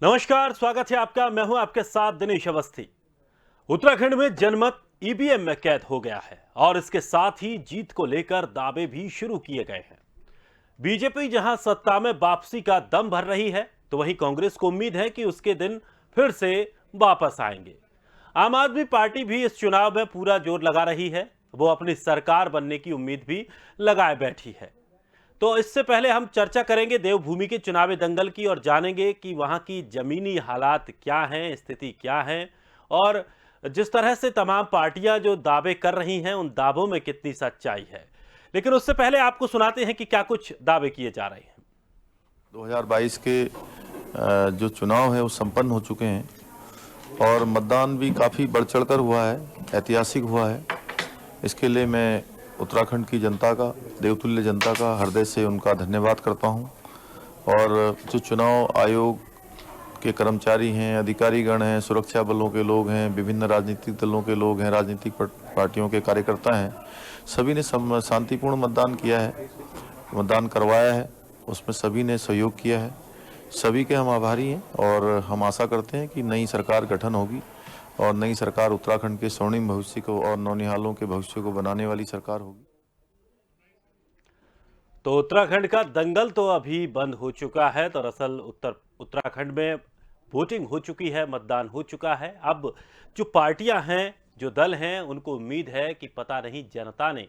नमस्कार, स्वागत है आपका। मैं हूं आपके साथ दिनेश अवस्थी। उत्तराखंड में जनमत ईवीएम में कैद हो गया है और इसके साथ ही जीत को लेकर दावे भी शुरू किए गए हैं। बीजेपी जहां सत्ता में वापसी का दम भर रही है, तो वहीं कांग्रेस को उम्मीद है कि उसके दिन फिर से वापस आएंगे। आम आदमी पार्टी भी इस चुनाव में पूरा जोर लगा रही है। वो अपनी सरकार बनने की उम्मीद भी लगाए बैठी है। तो इससे पहले हम चर्चा करेंगे देवभूमि के चुनावी दंगल की और जानेंगे कि वहां की जमीनी हालात क्या हैं, स्थिति क्या है और जिस तरह से तमाम पार्टियां जो दावे कर रही हैं उन दावों में कितनी सच्चाई है। लेकिन उससे पहले आपको सुनाते हैं कि क्या कुछ दावे किए जा रहे हैं। 2022 के जो चुनाव है वो संपन्न हो चुके हैं और मतदान भी काफ़ी बढ़ चढ़कर हुआ है, ऐतिहासिक हुआ है। इसके लिए मैं उत्तराखंड की जनता का, देवतुल्य जनता का हृदय से उनका धन्यवाद करता हूं। और जो चुनाव आयोग के कर्मचारी हैं, अधिकारीगण हैं, सुरक्षा बलों के लोग हैं, विभिन्न राजनीतिक दलों के लोग हैं, राजनीतिक पार्टियों के कार्यकर्ता हैं, सभी ने शांतिपूर्ण मतदान किया है, मतदान करवाया है। उसमें सभी ने सहयोग किया है। सभी के हम आभारी हैं और हम आशा करते हैं कि नई सरकार गठन होगी और नई सरकार उत्तराखंड के स्वर्णिम भविष्य को और नौनिहालों के भविष्य को बनाने वाली सरकार होगी। तो उत्तराखंड का दंगल तो अभी बंद हो चुका है। दरअसल उत्तराखंड में वोटिंग हो चुकी है, मतदान हो चुका है। अब जो पार्टियां हैं, जो दल हैं, उनको उम्मीद है कि पता नहीं जनता ने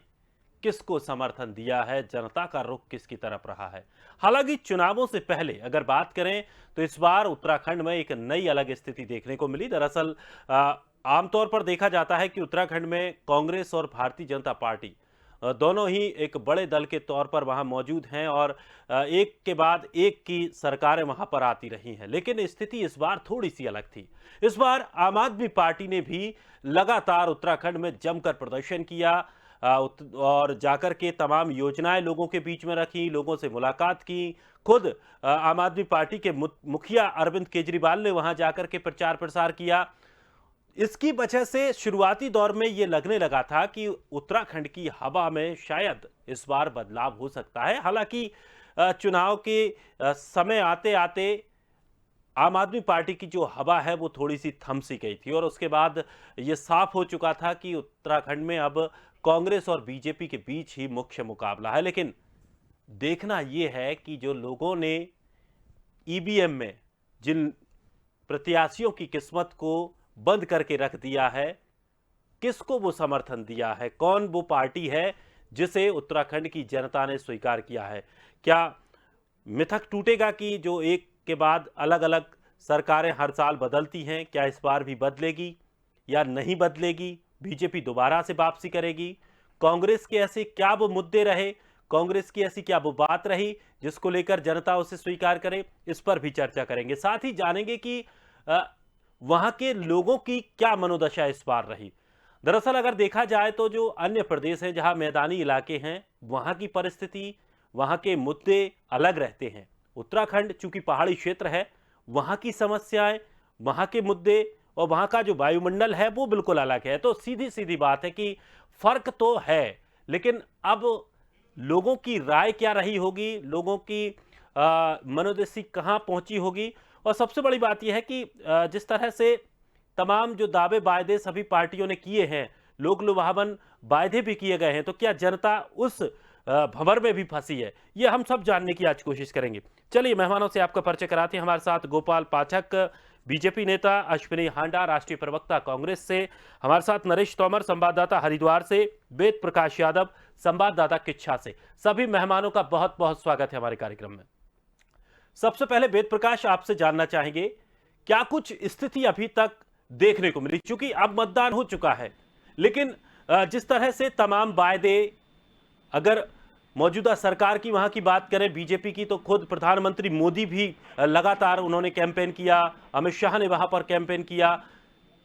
किसको समर्थन दिया है, जनता का रुख किसकी तरफ रहा है। हालांकि चुनावों से पहले अगर बात करें तो इस बार उत्तराखंड में एक नई अलग स्थिति देखने को मिली। दरअसल आमतौर पर देखा जाता है कि उत्तराखंड में कांग्रेस और भारतीय जनता पार्टी दोनों ही एक बड़े दल के तौर पर वहां मौजूद हैं और एक के बाद एक की सरकारें वहां पर आती रही हैं। लेकिन स्थिति इस बार थोड़ी सी अलग थी। इस बार आम आदमी पार्टी ने भी लगातार उत्तराखंड में जमकर प्रदर्शन किया और जाकर के तमाम योजनाएं लोगों के बीच में रखी, लोगों से मुलाकात की। खुद आम आदमी पार्टी के मुखिया अरविंद केजरीवाल ने वहां जाकर के प्रचार प्रसार किया। इसकी वजह से शुरुआती दौर में यह लगने लगा था कि उत्तराखंड की हवा में शायद इस बार बदलाव हो सकता है। हालांकि चुनाव के समय आते आते आम आदमी पार्टी की जो हवा है वो थोड़ी सी थम सी गई थी और उसके बाद ये साफ हो चुका था कि उत्तराखंड में अब कांग्रेस और बीजेपी के बीच ही मुख्य मुकाबला है। लेकिन देखना यह है कि जो लोगों ने ईवीएम में जिन प्रत्याशियों की किस्मत को बंद करके रख दिया है, किसको वो समर्थन दिया है, कौन वो पार्टी है जिसे उत्तराखंड की जनता ने स्वीकार किया है। क्या मिथक टूटेगा कि जो एक के बाद अलग अलग सरकारें हर साल बदलती हैं, क्या इस बार भी बदलेगी या नहीं बदलेगी? बीजेपी दोबारा से वापसी करेगी? कांग्रेस के ऐसे क्या वो मुद्दे रहे, कांग्रेस की ऐसी क्या वो बात रही जिसको लेकर जनता उसे स्वीकार करे? इस पर भी चर्चा करेंगे। साथ ही जानेंगे कि वहां के लोगों की क्या मनोदशा इस बार रही। दरअसल अगर देखा जाए तो जो अन्य प्रदेश हैं जहां मैदानी इलाके हैं, वहां की परिस्थिति, वहां के मुद्दे अलग रहते हैं। उत्तराखंड चूंकि पहाड़ी क्षेत्र है, वहां की समस्याएं, वहां के मुद्दे और वहां का जो वायुमंडल है वो बिल्कुल अलग है। तो सीधी सीधी बात है कि फर्क तो है, लेकिन अब लोगों की राय क्या रही होगी, लोगों की मनोदशा कहां पहुंची होगी। और सबसे बड़ी बात यह है कि जिस तरह से तमाम जो दावे वायदे सभी पार्टियों ने किए हैं, लोक लुभावन वायदे भी किए गए हैं, तो क्या जनता उस भंवर में भी फंसी है? ये हम सब जानने की आज कोशिश करेंगे। चलिए मेहमानों से आपका परिचय कराते हैं। हमारे साथ गोपाल पाठक, बीजेपी नेता, अश्विनी हांडा, राष्ट्रीय प्रवक्ता कांग्रेस से, हमारे साथ नरेश तोमर, संवाददाता हरिद्वार से, वेद प्रकाश यादव, संवाददाता किच्छा से। सभी मेहमानों का बहुत बहुत स्वागत है हमारे कार्यक्रम में। सबसे पहले वेद प्रकाश, आपसे जानना चाहेंगे क्या कुछ स्थिति अभी तक देखने को मिली, क्योंकि अब मतदान हो चुका है, लेकिन जिस तरह से तमाम वायदे, अगर मौजूदा सरकार की वहां की बात करें बीजेपी की, तो खुद प्रधानमंत्री मोदी भी लगातार उन्होंने कैंपेन किया, अमित शाह ने वहां पर कैंपेन किया।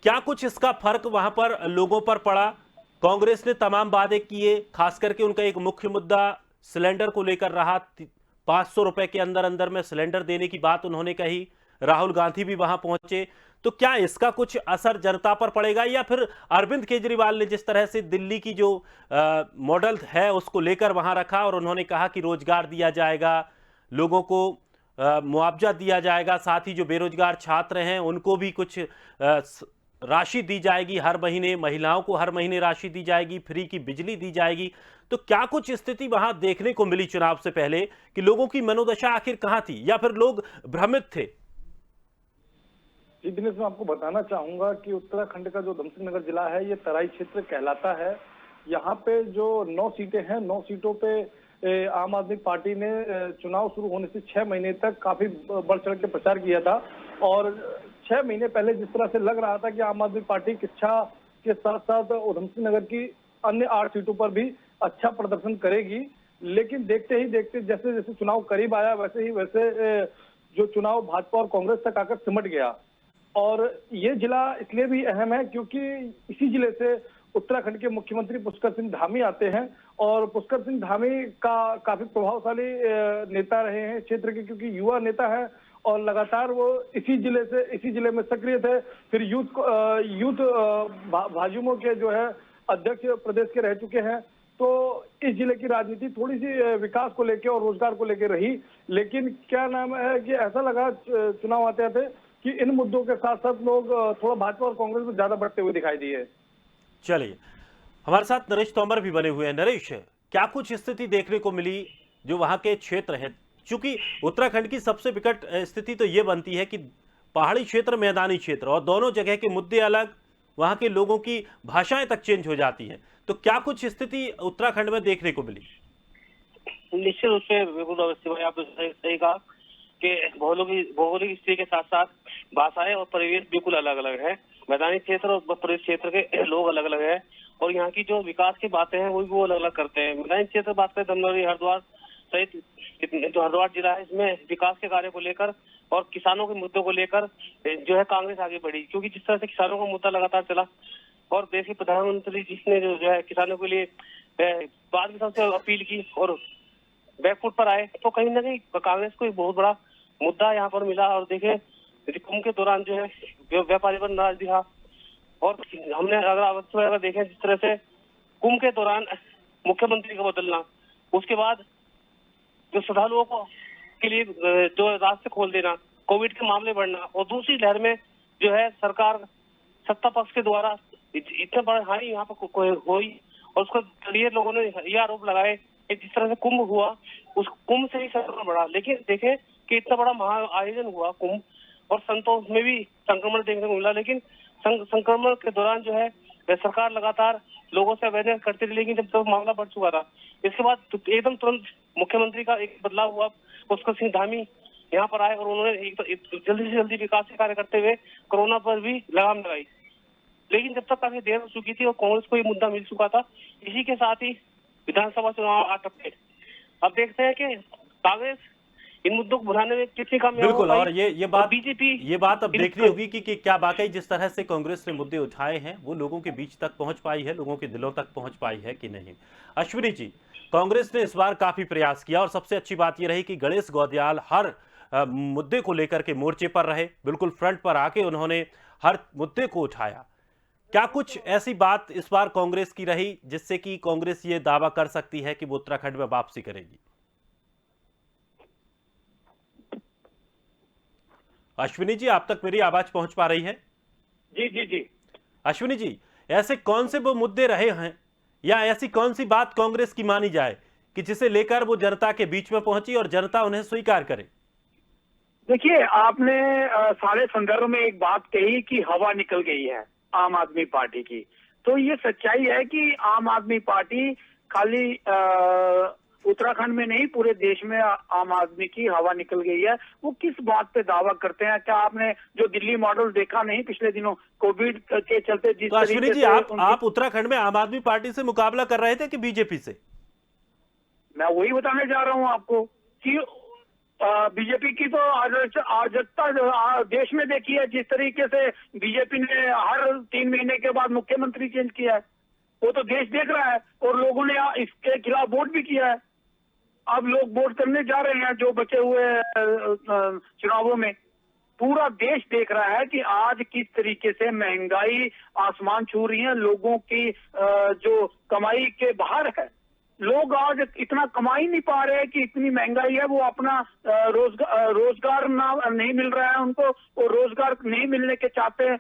क्या कुछ इसका फर्क वहां पर लोगों पर पड़ा? कांग्रेस ने तमाम वादे किए, खास करके उनका एक मुख्य मुद्दा सिलेंडर को लेकर रहा। 500 रुपए के अंदर अंदर में सिलेंडर देने की बात उन्होंने कही। राहुल गांधी भी वहां पहुंचे। तो क्या इसका कुछ असर जनता पर पड़ेगा, या फिर अरविंद केजरीवाल ने जिस तरह से दिल्ली की जो मॉडल है उसको लेकर वहां रखा और उन्होंने कहा कि रोजगार दिया जाएगा, लोगों को मुआवजा दिया जाएगा, साथ ही जो बेरोजगार छात्र हैं उनको भी कुछ राशि दी जाएगी हर महीने, महिलाओं को हर महीने राशि दी जाएगी, फ्री की बिजली दी जाएगी। तो क्या कुछ स्थिति वहां देखने को मिली चुनाव से पहले कि लोगों की मनोदशा आखिर कहां थी, या फिर लोग भ्रमित थे? जी दिनेश, मैं आपको बताना चाहूंगा कि उत्तराखंड का जो उधमसिंह नगर जिला है ये तराई क्षेत्र कहलाता है। यहाँ पे जो 9 सीटें हैं, 9 सीटों पे आम आदमी पार्टी ने चुनाव शुरू होने से 6 महीने तक काफी बढ़ चढ़ के प्रचार किया था। और 6 महीने पहले जिस तरह से लग रहा था कि आम आदमी पार्टी किच्छा के साथ साथ उधमसिंह नगर की अन्य 8 सीटों पर भी अच्छा प्रदर्शन करेगी, लेकिन देखते ही देखते जैसे जैसे चुनाव करीब आया वैसे जो चुनाव भाजपा और कांग्रेस तक आकर सिमट गया। और ये जिला इसलिए भी अहम है क्योंकि इसी जिले से उत्तराखंड के मुख्यमंत्री पुष्कर सिंह धामी आते हैं। और पुष्कर सिंह धामी का काफी प्रभावशाली नेता रहे हैं क्षेत्र के, क्योंकि युवा नेता है और लगातार वो इसी जिले में सक्रिय थे। फिर यूथ भाजयुमो के जो है अध्यक्ष प्रदेश के रह चुके हैं। तो इस जिले की राजनीति थोड़ी सी विकास को लेकर और रोजगार को लेकर रही, लेकिन क्या नाम है कि ऐसा लगा चुनाव आते आते कि इन मुद्दों के साथ साथ लोग थोड़ा भाजपा और कांग्रेस में ज्यादा बढ़ते हुए दिखाई दिए। चलिए, हमारे साथ नरेश तोमर भी बने हुए हैं। नरेश, क्या कुछ स्थिति देखने को मिली जो वहां के क्षेत्र है? चूंकि उत्तराखंड की सबसे विकट स्थिति तो ये बनती है कि पहाड़ी क्षेत्र, मैदानी क्षेत्र, और दोनों जगह के मुद्दे अलग, वहां के लोगों की भाषाएं तक चेंज हो जाती हैं। तो क्या कुछ स्थिति उत्तराखंड में देखने को मिली? निश्चित रूप से बिल्कुल अवस्थी भाई, आपने सही कहा कि भौगोलिक स्थिति के साथ साथ भाषाएं और परिवेश बिल्कुल अलग अलग है। मैदानी क्षेत्र और प्रदेश क्षेत्र के लोग अलग अलग है, और यहाँ की जो विकास की बातें हैं वो अलग अलग करते हैं। मैदानी क्षेत्र बात करें, धमनौरी, हरिद्वार सहित जो हरिद्वार जिला है, इसमें विकास के कार्य को लेकर और किसानों के मुद्दों को लेकर जो है कांग्रेस आगे बढ़ी, क्योंकि जिस तरह से किसानों का मुद्दा लगातार चला और देश के प्रधानमंत्री जिसने जो है किसानों के लिए बाद में सबसे अपील की और बैकफुट पर आए, तो कहीं ना कहीं कांग्रेस को एक बहुत बड़ा मुद्दा यहाँ पर मिला। और देखे कुंभ के दौरान जो है व्यापारी पर नाराज दिखा, और हमने अगर देखें जिस तरह से कुंभ के दौरान मुख्यमंत्री का बदलना, उसके बाद जो श्रद्धालुओं को के लिए जो रास्ते खोल देना, कोविड के मामले बढ़ना, और दूसरी लहर में जो है सरकार सत्ता पक्ष के द्वारा इतने बड़े हानि यहाँ पर हुई, और उसको लिए लोगों ने ये आरोप लगाए कि जिस तरह से कुंभ हुआ उस कुंभ से ही संक्रमण बढ़ा। लेकिन देखें कि इतना बड़ा महा आयोजन हुआ कुंभ, और संतोष में भी संक्रमण देखने को मिला, लेकिन संक्रमण के दौरान जो है सरकार लगातार लोगों से अवेयरनेस करती रही, लेकिन जब तक मामला बढ़ चुका था, इसके बाद एकदम तुरंत मुख्यमंत्री का एक बदलाव हुआ। पुष्कर सिंह धामी यहाँ पर आए और उन्होंने जल्दी से जल्दी विकास के कार्य करते हुए कोरोना पर भी लगाम लगाई, लेकिन जब तक काफी देर हो चुकी थी और कांग्रेस को ये मुद्दा मिल चुका था। इसी के साथ ही विधानसभा चुनाव आ टपके। अब देखते हैं कि कांग्रेस इन मुद्दों को बुलाने में कितनी कामयाब बिल्कुल, और बीजेपी ये बात अब देखनी होगी कि क्या वाकई जिस तरह से कांग्रेस ने मुद्दे उठाए हैं वो लोगों के बीच तक पहुंच पाई है, लोगों के दिलों तक पहुंच पाई है कि नहीं। अश्विनी जी, कांग्रेस ने इस बार काफी प्रयास किया, और सबसे अच्छी बात यह रही कि गणेश गौंडियाल हर मुद्दे को लेकर के मोर्चे पर रहे, बिल्कुल फ्रंट पर आके उन्होंने हर मुद्दे को उठाया। क्या कुछ ऐसी बात इस बार कांग्रेस की रही जिससे कि कांग्रेस ये दावा कर सकती है कि वो उत्तराखंड में वापसी करेगी? अश्विनी जी, आप तक मेरी आवाज पहुंच पा रही है? जी जी जी। अश्विनी जी, ऐसे कौन से वो मुद्दे रहे हैं या ऐसी कौन सी बात कांग्रेस की मानी जाए कि जिसे लेकर वो जनता के बीच में पहुंची और जनता उन्हें स्वीकार करे? देखिए, आपने सारे संदर्भ में एक बात कही कि हवा निकल गई है आम आदमी पार्टी की। तो ये सच्चाई है कि आम आदमी पार्टी खाली उत्तराखंड में नहीं, पूरे देश में आम आदमी की हवा निकल गई है। वो किस बात पे दावा करते हैं? क्या आपने जो दिल्ली मॉडल देखा नहीं पिछले दिनों कोविड के चलते जिस तो अश्विनी जी, आप उत्तराखंड में आम आदमी पार्टी से मुकाबला कर रहे थे कि बीजेपी से? मैं वही बताने जा रहा हूं आपको कि बीजेपी की तो अराजकता देश में देखी है। जिस तरीके से बीजेपी ने हर 3 महीने के बाद मुख्यमंत्री चेंज किया है, वो तो देश देख रहा है, और लोगों ने इसके खिलाफ वोट भी किया है। अब लोग वोट करने जा रहे हैं जो बचे हुए चुनावों में। पूरा देश देख रहा है कि आज किस तरीके से महंगाई आसमान छू रही है, लोगों की जो कमाई के बाहर है, लोग आज इतना कमा ही नहीं पा रहे हैं कि इतनी महंगाई है, वो अपना रोजगार ना नहीं मिल रहा है उनको, और रोजगार नहीं मिलने के चाहते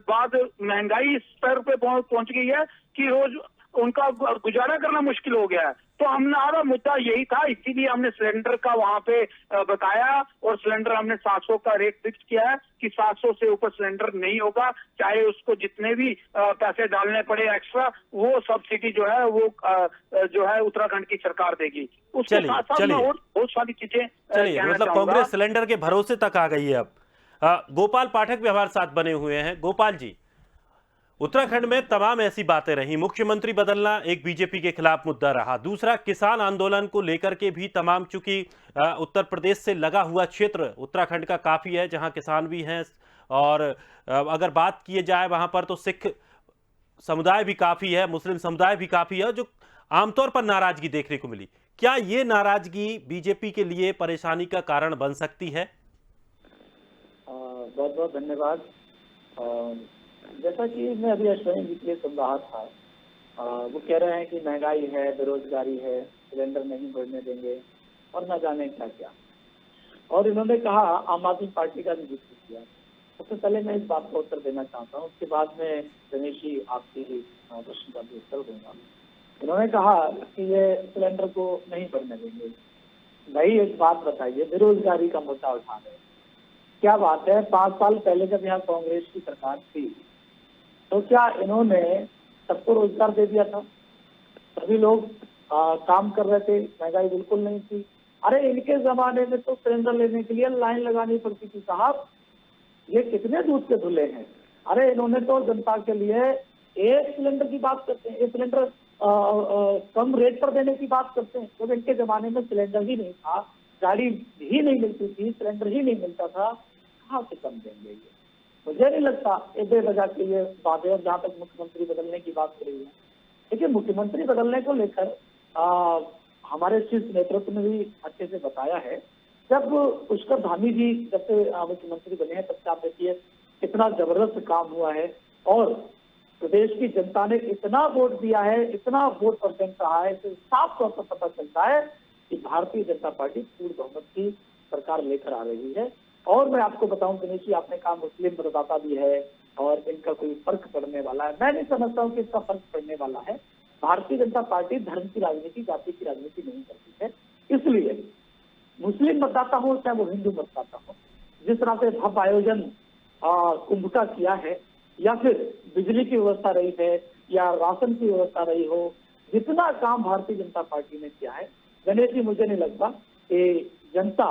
बाद महंगाई इस स्तर पे पहुंच गई है कि रोज उनका गुजारा करना मुश्किल हो गया है। तो हमारा मुद्दा यही था, इसीलिए हमने सिलेंडर का वहां पे बताया, और सिलेंडर हमने 700 का रेट फिक्स किया है कि 700 से ऊपर सिलेंडर नहीं होगा, चाहे उसको जितने भी पैसे डालने पड़े एक्स्ट्रा, वो सब्सिडी जो है वो जो है उत्तराखंड की सरकार देगी। उसके चलिए, साथ साथ चलिए। मैं और बहुत सारी चीजें चलिए, कहना मतलब चाहूंगा। कांग्रेस सिलेंडर के भरोसे तक आ गई है अब। गोपाल पाठक भी हमारे साथ बने हुए हैं। गोपाल जी, उत्तराखंड में तमाम ऐसी बातें रही, मुख्यमंत्री बदलना एक बीजेपी के खिलाफ मुद्दा रहा, दूसरा किसान आंदोलन को लेकर के भी तमाम, चूंकि उत्तर प्रदेश से लगा हुआ क्षेत्र उत्तराखंड का काफी है जहां किसान भी हैं, और अगर बात की जाए वहां पर तो सिख समुदाय भी काफी है, मुस्लिम समुदाय भी काफी है, जो आमतौर पर नाराजगी देखने को मिली। क्या ये नाराजगी बीजेपी के लिए परेशानी का कारण बन सकती है? बहुत बहुत धन्यवाद। जैसा कि मैं अभी अश्विनी जी के लिए सुन रहा था, वो कह रहे हैं कि महंगाई है, बेरोजगारी है, सिलेंडर नहीं बढ़ने देंगे और न जाने क्या क्या, और इन्होंने कहा आम आदमी पार्टी का भी जिक्र किया। सबसे पहले मैं इस बात का उत्तर देना चाहता हूँ, उसके बाद में गणेश जी आपकी प्रश्न का भी उत्तर दूंगा। इन्होंने कहा कि ये सिलेंडर को नहीं बढ़ने देंगे। भाई एक बात बताइए, बेरोजगारी का मुद्दा उठा रहे, क्या बात है, 5 साल पहले जब यहाँ कांग्रेस की सरकार थी तो क्या इन्होंने सबको रोजगार दे दिया था? सभी लोग काम कर रहे थे, महंगाई बिल्कुल नहीं थी। अरे इनके जमाने में तो सिलेंडर लेने के लिए लाइन लगानी पड़ती थी साहब, ये कितने दूध के धुले हैं। अरे इन्होंने तो जनता के लिए एक सिलेंडर की बात करते हैं, एक सिलेंडर कम रेट पर देने की बात करते हैं, जब इनके जमाने में सिलेंडर ही नहीं था, गाड़ी ही नहीं मिलती थी, सिलेंडर ही नहीं मिलता था, कहाँ से कम देंगे ये? मुझे नहीं लगता ये बेवजह के ये बात है। और जहाँ तक मुख्यमंत्री बदलने की बात करी है, देखिए मुख्यमंत्री बदलने को लेकर हमारे शीर्ष नेतृत्व ने भी अच्छे से बताया है। जब पुष्कर धामी जी जब से मुख्यमंत्री बने हैं तब से आप देखिए कितना जबरदस्त काम हुआ है, और प्रदेश की जनता ने इतना वोट दिया है, इतना वोट परसेंट रहा है, तो साफ तौर पर पता चलता है कि भारतीय जनता पार्टी पूर्ण बहुमत की सरकार लेकर आ रही है। और मैं आपको बताऊं दिनेश जी, आपने कहा मुस्लिम मतदाता भी है और इनका कोई फर्क पड़ने वाला है, मैं नहीं समझता हूँ कि इसका फर्क पड़ने वाला है। भारतीय जनता पार्टी धर्म की राजनीति, जाति की राजनीति नहीं करती है, इसलिए मुस्लिम मतदाता हो चाहे वो हिंदू मतदाता हो, जिस तरह से भव्य आयोजन कुंभ का किया है, या फिर बिजली की व्यवस्था रही है, या राशन की व्यवस्था रही हो, जितना काम भारतीय जनता पार्टी ने किया है, गणेश जी मुझे नहीं लगता कि जनता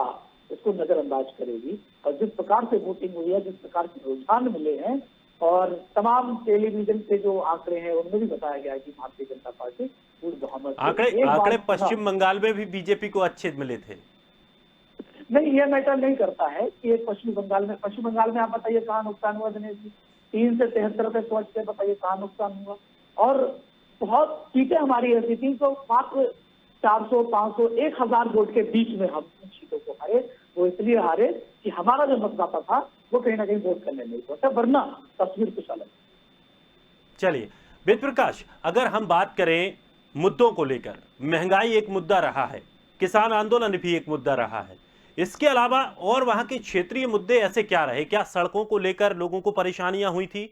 इसको नजरअंदाज करेगी। और जिस प्रकार से वोटिंग हुई है, जिस प्रकार के रुझान मिले हैं, और तमाम टेलीविजन के जो आंकड़े हैं उनमें भी बताया गया है कि भारतीय जनता पार्टी पूर्ण बहुमत। आंकड़े पश्चिम बंगाल में भी बीजेपी को अच्छे मिले थे। नहीं, ये मैटर नहीं करता है कि पश्चिम बंगाल में आप बताइए कहाँ नुकसान हुआ दिनेश जी? 3 से 73 पे पहुंच के बताइए कहाँ नुकसान हुआ। और बहुत सीटें हमारी ऐसी थी तो मात्र 400, 500, 1000 वोट के बीच में हम इन सीटों को हारे। वो इसलिए हारे कि हमारा जो मतदाता था वो कहीं ना कहीं वोट करने नहीं पहुंचा, वरना तस्वीर कुछ अलग। चलिए वेद प्रकाश, अगर हम बात करें मुद्दों को लेकर, महंगाई एक मुद्दा रहा है, किसान आंदोलन भी एक मुद्दा रहा है, इसके अलावा और वहां के क्षेत्रीय मुद्दे ऐसे क्या रहे? क्या सड़कों को लेकर लोगों को परेशानियां हुई थी?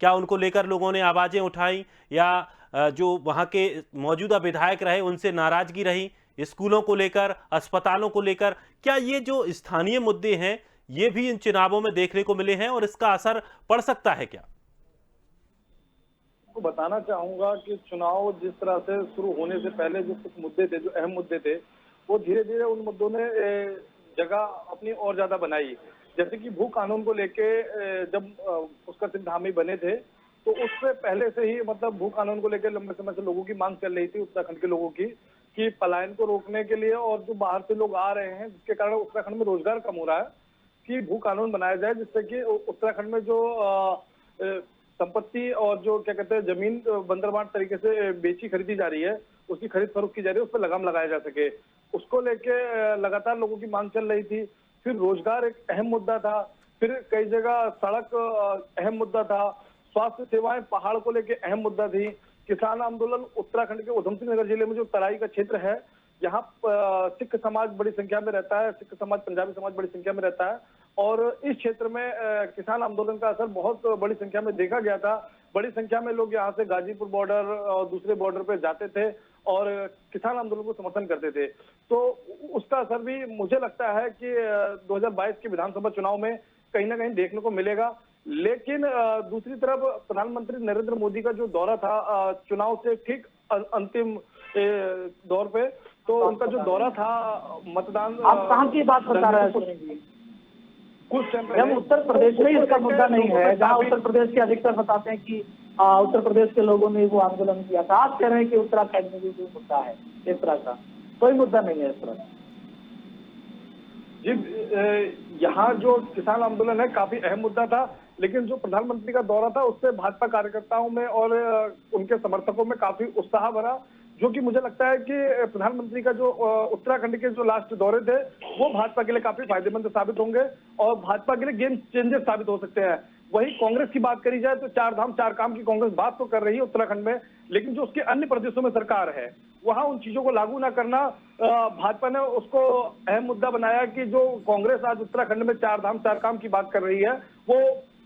क्या उनको लेकर लोगों ने आवाजें उठाई, या जो वहां के मौजूदा विधायक रहे उनसे नाराजगी रही? स्कूलों को लेकर, अस्पतालों को लेकर, क्या ये जो स्थानीय मुद्दे हैं ये भी इन चुनावों में देखने को मिले हैं और इसका असर पड़ सकता है क्या? आपको बताना चाहूंगा कि चुनाव जिस तरह से शुरू होने से पहले जो कुछ मुद्दे थे, जो अहम मुद्दे थे, वो धीरे धीरे उन मुद्दों ने जगह अपनी और ज्यादा बनाई। जैसे कि भू कानून को लेके जब पुष्कर सिंह धामी बने थे तो उससे पहले से ही मतलब भू कानून को लेकर लंबे समय से लोगों की मांग चल रही थी, उत्तराखंड के लोगों की, कि पलायन को रोकने के लिए और जो बाहर से लोग आ रहे हैं जिसके कारण उत्तराखंड में रोजगार कम हो रहा है, कि भू कानून बनाया जाए जिससे कि उत्तराखंड में जो संपत्ति और जो क्या कहते हैं जमीन बंदरबांट तरीके से बेची खरीदी जा रही है, उसकी खरीद फरोख्त की जा रही है, उस पर लगाम लगाया जा सके। उसको लेके लगातार लोगों की मांग चल रही थी। फिर रोजगार एक अहम मुद्दा था, फिर कई जगह सड़क अहम मुद्दा था, स्वास्थ्य सेवाएं पहाड़ को लेके अहम मुद्दा थी। किसान आंदोलन उत्तराखंड के उधम सिंह नगर जिले में जो तराई का क्षेत्र है, यहाँ सिख समाज बड़ी संख्या में रहता है, सिख समाज, पंजाबी समाज बड़ी संख्या में रहता है और इस क्षेत्र में किसान आंदोलन का असर बहुत बड़ी संख्या में देखा गया था। बड़ी संख्या में लोग यहाँ से गाजीपुर बॉर्डर और दूसरे बॉर्डर पे जाते थे और किसान आंदोलन को समर्थन करते थे। तो उसका असर भी मुझे लगता है कि 2022 के विधानसभा चुनाव में कहीं ना कहीं देखने को मिलेगा। लेकिन दूसरी तरफ प्रधानमंत्री नरेंद्र मोदी का जो दौरा था चुनाव से ठीक अंतिम दौर पे, तो उनका जो दौरा था मतदान, आप कहाँ की बात बता रहे हैं? कुछ टाइम जब उत्तर प्रदेश में इसका मुद्दा नहीं है, जहाँ उत्तर प्रदेश के अधिकतर बताते हैं कि उत्तर प्रदेश के लोगों ने वो आंदोलन किया था, आप कह रहे हैं कि उत्तराखंड में भी कोई मुद्दा है इस तरह का? कोई मुद्दा नहीं है इस तरह। जी, यहाँ जो किसान आंदोलन है काफी अहम मुद्दा था, लेकिन जो प्रधानमंत्री का दौरा था उससे भाजपा कार्यकर्ताओं में और उनके समर्थकों में काफी उत्साह भरा, जो कि मुझे लगता है कि प्रधानमंत्री का जो उत्तराखंड के जो लास्ट दौरे थे वो भाजपा के लिए काफी फायदेमंद साबित होंगे और भाजपा के लिए गेम चेंजर साबित हो सकते हैं। वही कांग्रेस की बात करी जाए तो 4 धाम 4 काम की कांग्रेस बात तो कर रही है उत्तराखंड में, लेकिन जो उसके अन्य प्रदेशों में सरकार है वहां उन चीजों को लागू ना करना, भाजपा ने उसको अहम मुद्दा बनाया कि जो कांग्रेस आज उत्तराखंड में 4 धाम 4 काम की बात कर रही है वो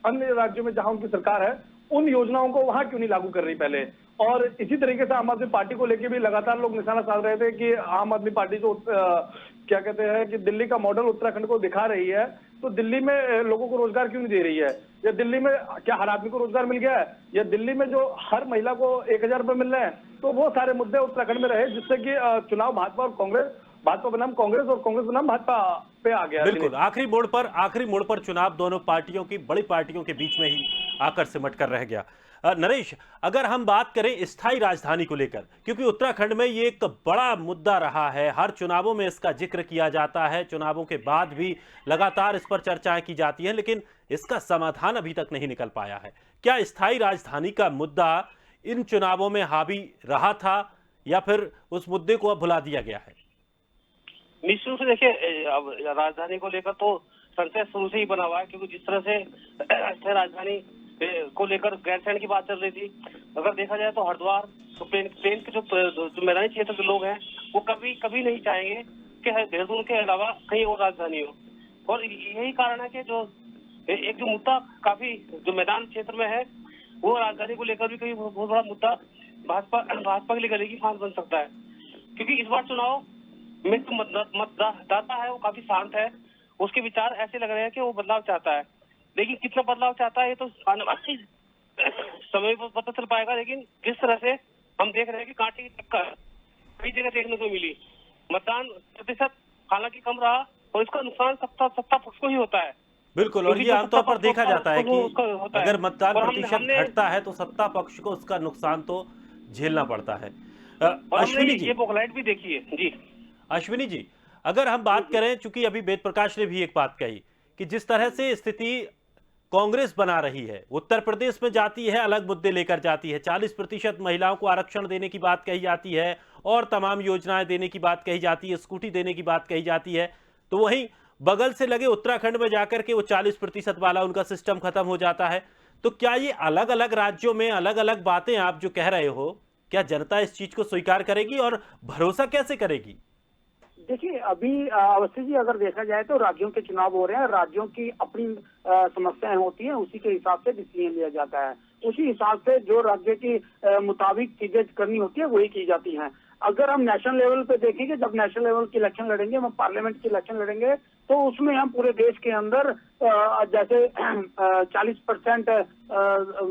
अन्य राज्यों में जहां उनकी सरकार है उन योजनाओं को वहां क्यों नहीं लागू कर रही पहले। और इसी तरीके से आम आदमी पार्टी को लेकर भी लगातार लोग निशाना साध रहे थे कि आम आदमी पार्टी जो क्या कहते हैं कि दिल्ली का मॉडल उत्तराखंड को दिखा रही है, तो दिल्ली में लोगों को रोजगार क्यों नहीं दे रही है, या दिल्ली में क्या हर आदमी को रोजगार मिल गया है, या दिल्ली में जो हर महिला को 1000 रुपए मिल रहे हैं। तो वो सारे मुद्दे उत्तराखंड में रहे जिससे कि चुनाव भाजपा और कांग्रेस, भाजपा बनाम कांग्रेस और कांग्रेस बनाम भाजपा पे आ गया। बिल्कुल आखिरी मोड़ पर चुनाव दोनों पार्टियों की, बड़ी पार्टियों के बीच में ही आकर सिमट कर रह गया। नरेश, अगर हम बात करें स्थायी राजधानी को लेकर, क्योंकि उत्तराखंड में ये एक बड़ा मुद्दा रहा है, हर चुनावों में इसका जिक्र किया जाता है, चुनावों के बाद भी लगातार इस पर चर्चाएं की जाती हैं, लेकिन इसका समाधान अभी तक नहीं निकल पाया है। क्या स्थायी राजधानी का मुद्दा इन चुनावों में हावी रहा था या फिर उस मुद्दे को अब भुला दिया गया है? निश्चित रूप से देखिए, अब राजधानी को लेकर तो संशय शुरू से ही बना हुआ है, क्योंकि जिस तरह से स्थायी राजधानी को लेकर गैरसैंण की बात चल रही थी, अगर देखा जाए तो हरिद्वार तो प्लेन के जो मैदानी क्षेत्र के लोग हैं वो कभी नहीं चाहेंगे कि देहरादून के अलावा कहीं और राजधानी हो। और यही कारण है कि जो एक जो मुद्दा काफी जो मैदान क्षेत्र में है वो राजधानी को लेकर भी कहीं बहुत बड़ा मुद्दा भाजपा के लिए गले की फांस बन सकता है, क्योंकि इस बार चुनाव में जो मतदाता है वो काफी शांत है, उसके विचार ऐसे लग रहे हैं कि वो बदलाव चाहता है, लेकिन कितना बदलाव चाहता है ये तो आने वाले समय पर पता चल पाएगा। लेकिन जिस तरह से हम देख रहे हैं कि कांटे की टक्कर कई जगह देखने को मिली, मतदान प्रतिशत हालांकि कम रहा और इसका नुकसान सत्ता पक्ष को ही होता है। बिल्कुल, और ये आमतौर पर देखा जाता है कि अगर मतदान प्रतिशत घटता है तो सत्ता पक्ष को उसका नुकसान तो झेलना पड़ता है। अश्विनी जी, ये पोखलाइट भी देखी है जी। अश्विनी जी, अगर हम बात करें, चूंकि अभी वेद प्रकाश ने भी एक बात कही कि जिस तरह से स्थिति कांग्रेस बना रही है, उत्तर प्रदेश में जाती है अलग मुद्दे लेकर जाती है, 40% महिलाओं को आरक्षण देने की बात कही जाती है और तमाम योजनाएं देने की बात कही जाती है, स्कूटी देने की बात कही जाती है, तो वहीं बगल से लगे उत्तराखंड में जाकर के वो 40% वाला उनका सिस्टम खत्म हो जाता है। तो क्या ये अलग अलग राज्यों में अलग अलग बातें आप जो कह रहे हो, क्या जनता इस चीज को स्वीकार करेगी और भरोसा कैसे करेगी? देखिए, अभी अवस्थी जी अगर देखा जाए तो राज्यों के चुनाव हो रहे हैं, राज्यों की अपनी समस्याएं होती हैं, उसी के हिसाब से डिसीजन लिया जाता है, उसी हिसाब से जो राज्य की मुताबिक चीजें करनी होती है वही की जाती हैं। अगर हम नेशनल लेवल पे देखेंगे, जब नेशनल लेवल की इलेक्शन लड़ेंगे, हम पार्लियामेंट की इलेक्शन लड़ेंगे, तो उसमें हम पूरे देश के अंदर जैसे 40%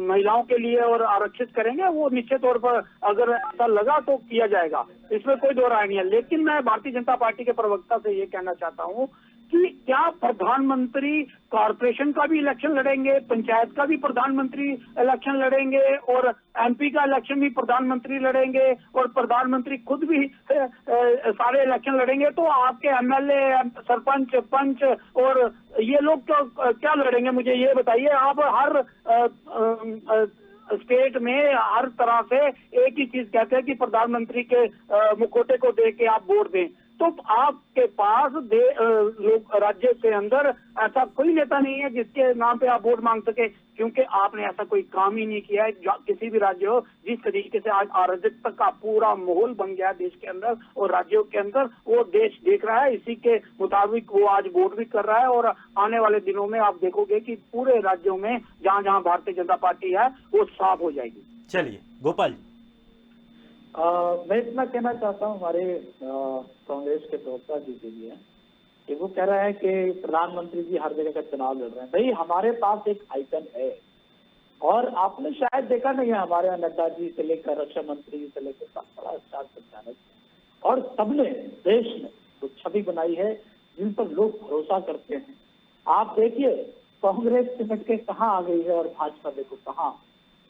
महिलाओं के लिए और आरक्षित करेंगे, वो निश्चित तौर पर अगर ऐसा लगा तो किया जाएगा, इसमें कोई दो राय नहीं है। लेकिन मैं भारतीय जनता पार्टी के प्रवक्ता से ये कहना चाहता हूँ कि क्या प्रधानमंत्री कॉर्पोरेशन का भी इलेक्शन लड़ेंगे, पंचायत का भी प्रधानमंत्री इलेक्शन लड़ेंगे और एमपी का इलेक्शन भी प्रधानमंत्री लड़ेंगे और प्रधानमंत्री खुद भी सारे इलेक्शन लड़ेंगे, तो आपके एमएलए, सरपंच, पंच और ये लोग क्या लड़ेंगे? मुझे ये बताइए। आप हर स्टेट में हर तरह से एक ही चीज कहते हैं कि प्रधानमंत्री के मुखौटे को देख के आप वोट दें, तो आपके पास राज्य के अंदर ऐसा कोई नेता नहीं है जिसके नाम पे आप वोट मांग सके, क्योंकि आपने ऐसा कोई काम ही नहीं किया है। किसी भी राज्य हो, जिस तरीके से आज अराजकता का पूरा माहौल बन गया देश के अंदर और राज्यों के अंदर, वो देश देख रहा है, इसी के मुताबिक वो आज वोट भी कर रहा है। और आने वाले दिनों में आप देखोगे कि पूरे राज्यों में जहां जहां भारतीय जनता पार्टी है वो साफ हो जाएगी। चलिए गोपाल जी। मैं इतना कहना चाहता हूँ हमारे कांग्रेस के प्रवक्ता जी के लिए कि वो कह रहे हैं कि प्रधानमंत्री जी हर जगह का चुनाव लड़ रहे हैं। भाई हमारे पास एक आइकन है, और आपने शायद देखा नहीं है, हमारे यहाँ नड्डा जी से लेकर रक्षा मंत्री से लेकर सब बड़ा स्टार संचालक, और सबने देश में वो छवि बनाई है जिन पर लोग भरोसा करते हैं। आप देखिए कांग्रेस सिमट के कहाँ आ गई है और भाजपा देखो कहाँ।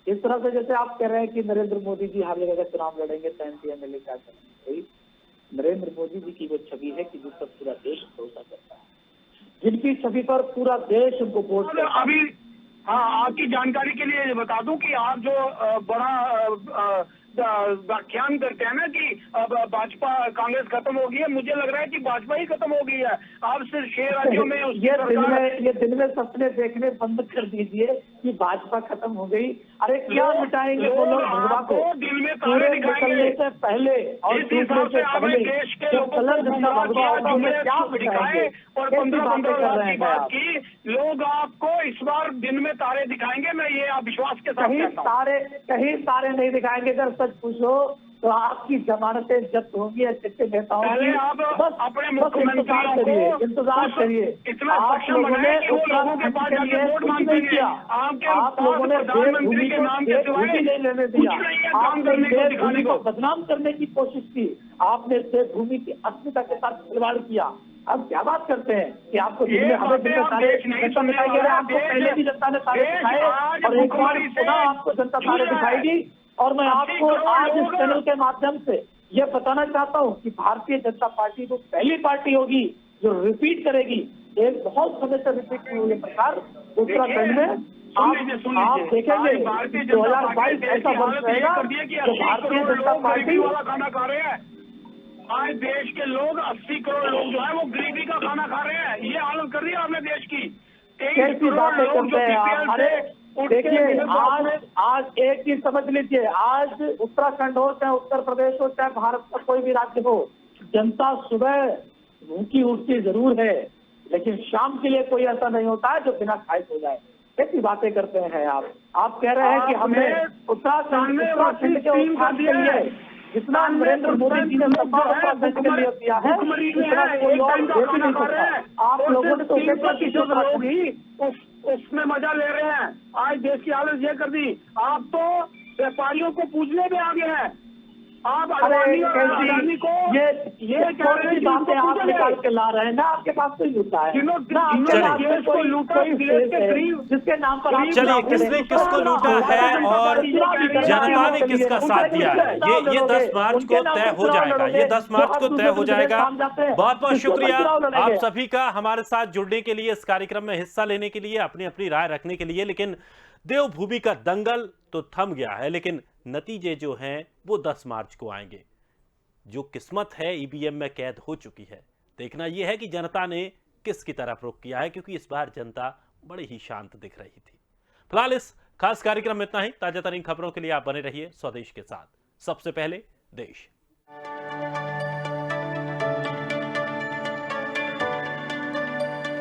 इस तरह से जैसे आप कह रहे हैं कि नरेंद्र मोदी जी हर जगह का चुनाव लड़ेंगे, 33 MLA क्या करेंगे। नरेंद्र मोदी जी की वो छवि है कि जिस पर पूरा देश भरोसा करता है, जिनकी छवि पर पूरा देश उनको वोट करता है। अभी हाँ, आपकी जानकारी के लिए बता दूं कि आप जो बड़ा व्याख्यान करते हैं ना कि अब भाजपा कांग्रेस खत्म हो गई है, मुझे लग रहा है कि भाजपा ही खत्म हो गई है। आप सिर्फ 6 राज्यों में ये दिन में सपने देखने बंद कर दीजिए कि भाजपा खत्म हो गई। अरे क्या मिटाएंगे वो लोग भगवा को दिल में पूरे निकलने से पहले और दूसरे से पहले देश के जब कलर जितना भगवा होगा उन्हें क्या मिटाएंगे और कैसी बातें कर रहे हैं आप। लोग आपको इस बार दिन में तारे दिखाएंगे, मैं ये आप विश्वास के साथ कहीं तारे नहीं दिखाएंगे। अगर सच पूछो तो आपकी जमानतें जब्त होंगी अच्छे नेताओं की। बस अपने मुख्यमंत्री को इंतजार करिए। इतना आप लोगों ने उत्तराखंड के लिए कुछ नहीं किया। आप लोगों ने देवभूमि को देवभूमि नहीं लेने दिया। आपने देवभूमि को बदनाम करने की कोशिश की। आपने देवभूमि की अस्मिता के साथ खिलवाड़ किया। अब क्या बात करते हैं कि आपको दिन में हमें दिन में तारे जनता दिखाई दे रहे हैं। आपको पहले भी जनता ने तारे दिखाए और एक बार पुनः आपको जनता तारे दिखाएगी। और मैं आपको आज इस चैनल के माध्यम से ये बताना चाहता हूँ कि भारतीय जनता पार्टी वो पहली पार्टी होगी जो रिपीट करेगी। एक बहुत समय से रिपीट नहीं हुई प्रकार उत्तराखंड में आप देखेंगे 2022 ऐसा वर्ष रहेगा जो भारतीय जनता पार्टी खाना खा रहे हैं। आज देश के लोग 80 करोड़ लोग जो है वो गरीबी का खाना खा रहे हैं। ये हालत कर दी है आपने देश की। कैसी बातें करते हैं आप। अरे देखिए आज एक चीज समझ लीजिए, आज उत्तराखंड हो चाहे उत्तर प्रदेश हो चाहे भारत का कोई भी राज्य हो, जनता सुबह भूखी उठती जरूर है, लेकिन शाम के लिए कोई ऐसा नहीं होता है जो बिना खाए सो जाए। कैसी बातें करते हैं आप कह रहे हैं कि हमने उत्तराखंड के उत्थान के लिए जितना नरेंद्र मोदी जी ने उत्तराखंड के लिए दिया है उतना कोई और दे भी नहीं सकता। आप लोगों ने तो उसमें मजा ले रहे हैं। आज देश की हालत ये कर दी। आप तो व्यापारियों को पूछने में आगे हैं। आप अडानी और अडानी को ये कौन-सी बातें आप निकाल के ला रहे हैं ना। आपके पास कोई लूटा है जिसके नाम पर आप चलिए किसने किसको लूटा है और जनता ने किसका साथ दिया है ये 10 मार्च को तय हो जाएगा। ये 10 मार्च को तय हो जाएगा। बहुत बहुत शुक्रिया आप सभी का हमारे साथ जुड़ने के लिए, इस कार्यक्रम में हिस्सा लेने के लिए, अपनी अपनी राय रखने के लिए। लेकिन देवभूमि का दंगल तो थम गया है, लेकिन नतीजे जो हैं वो 10 मार्च को आएंगे। जो किस्मत है ईवीएम में कैद हो चुकी है। देखना यह है कि जनता ने किसकी तरफ रुख किया है, क्योंकि इस बार जनता बड़ी ही शांत दिख रही थी। फिलहाल इस खास कार्यक्रम में इतना ही। ताजा तरीन खबरों के लिए आप बने रहिए स्वदेश के साथ। सबसे पहले देश।